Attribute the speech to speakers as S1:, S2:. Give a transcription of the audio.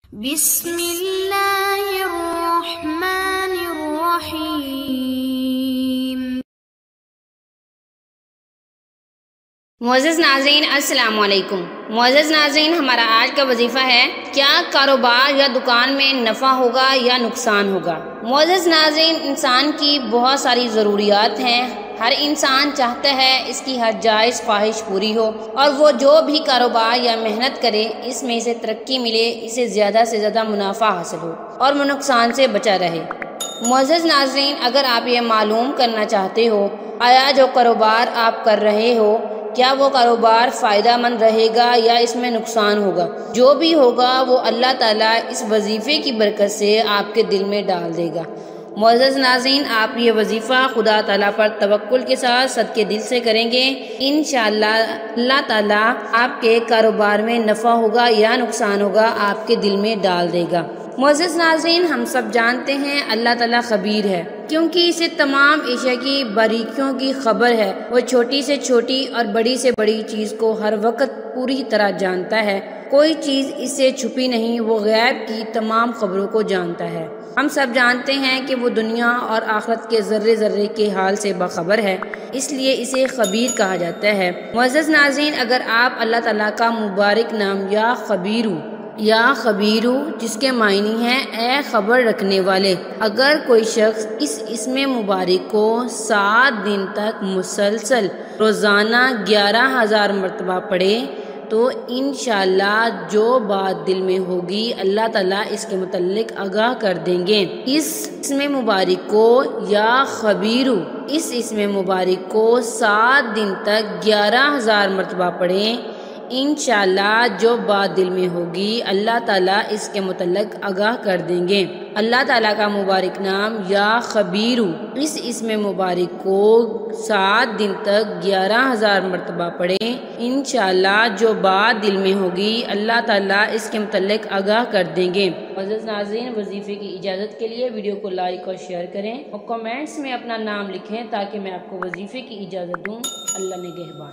S1: बिस्मिल्लाहिर्रहमानिर्रहीम।
S2: मुअज़्ज़िज़ नाज़रीन, अस्सलामु अलैकुम। मुअज़्ज़िज़ नाज़रीन, हमारा आज का वजीफ़ा है, क्या कारोबार या दुकान में नफ़ा होगा या नुकसान होगा। मुअज़्ज़िज़ नाज़रीन, इंसान की बहुत सारी ज़रूरियात हैं। हर इंसान चाहता है इसकी हर जायज़ ख्वाहिश पूरी हो और वो जो भी कारोबार या मेहनत करे इसमें से तरक्की मिले, इसे ज़्यादा से ज़्यादा मुनाफा हासिल हो और वो नुकसान से बचा रहे। मुअज़्ज़िज़ नाज़रीन, अगर आप ये मालूम करना चाहते हो आया जो कारोबार आप कर रहे हो क्या वो कारोबार फ़ायदेमंद रहेगा या इसमें नुकसान होगा, जो भी होगा वो अल्लाह ताला इस वजीफ़े की बरकत से आपके दिल में डाल देगा। मुअज़्ज़िज़ नाज़रीन, आप ये वजीफ़ा खुदा ताला पर तवक्कुल के साथ सदके दिल से करेंगे, इंशाअल्लाह अल्लाह ताला आपके कारोबार में नफ़ा होगा या नुकसान होगा आपके दिल में डाल देगा। मुअज़्ज़िज़ नाज़रीन, हम सब जानते हैं अल्लाह ताला खबीर है, क्योंकि इसे तमाम एशिया की बारीकियों की खबर है। वो छोटी से छोटी और बड़ी से बड़ी चीज़ को हर वक्त पूरी तरह जानता है। कोई चीज़ इससे छुपी नहीं, वो गैब की तमाम खबरों को जानता है। हम सब जानते हैं कि वो दुनिया और आखिरत के ज़र्रे ज़र्रे के हाल से बाखबर है, इसलिए इसे खबीर कहा जाता है। मुअज़्ज़िज़ नाज़रीन, अगर आप अल्लाह ताला का मुबारक नाम या खबीरू जिसके मायने हैं ए खबर रखने वाले, अगर कोई शख्स इस इसमें मुबारक को 7 दिन तक मुसलसल रोज़ाना 11,000 मरतबा पढ़े तो इंशाअल्लाह जो बात दिल में होगी अल्लाह ताला इसके मुतल्लिक आगाह कर देंगे। इसमें मुबारक को या खबीरू इसमें मुबारक को 7 दिन तक 11,000 मरतबा पढ़ें, इंशाअल्लाह जो बात दिल में होगी अल्लाह ताला इसके मुतल्लिक आगाह कर देंगे। अल्लाह ताला का मुबारक नाम या खबीरू इसमें मुबारक को 7 दिन तक 11,000 मरतबा पढ़ें, इंशाअल्लाह जो बात दिल में होगी अल्लाह ताला इसके मुतल्लिक आगाह कर देंगे। मुअज़्ज़िज़ नाज़रीन, वजीफ़े की इजाज़त के लिए वीडियो को लाइक और शेयर करें और कमेंट्स में अपना नाम लिखें ताकि मैं आपको वजीफ़े की इजाज़त दूँ। अल्लाह निगहबान।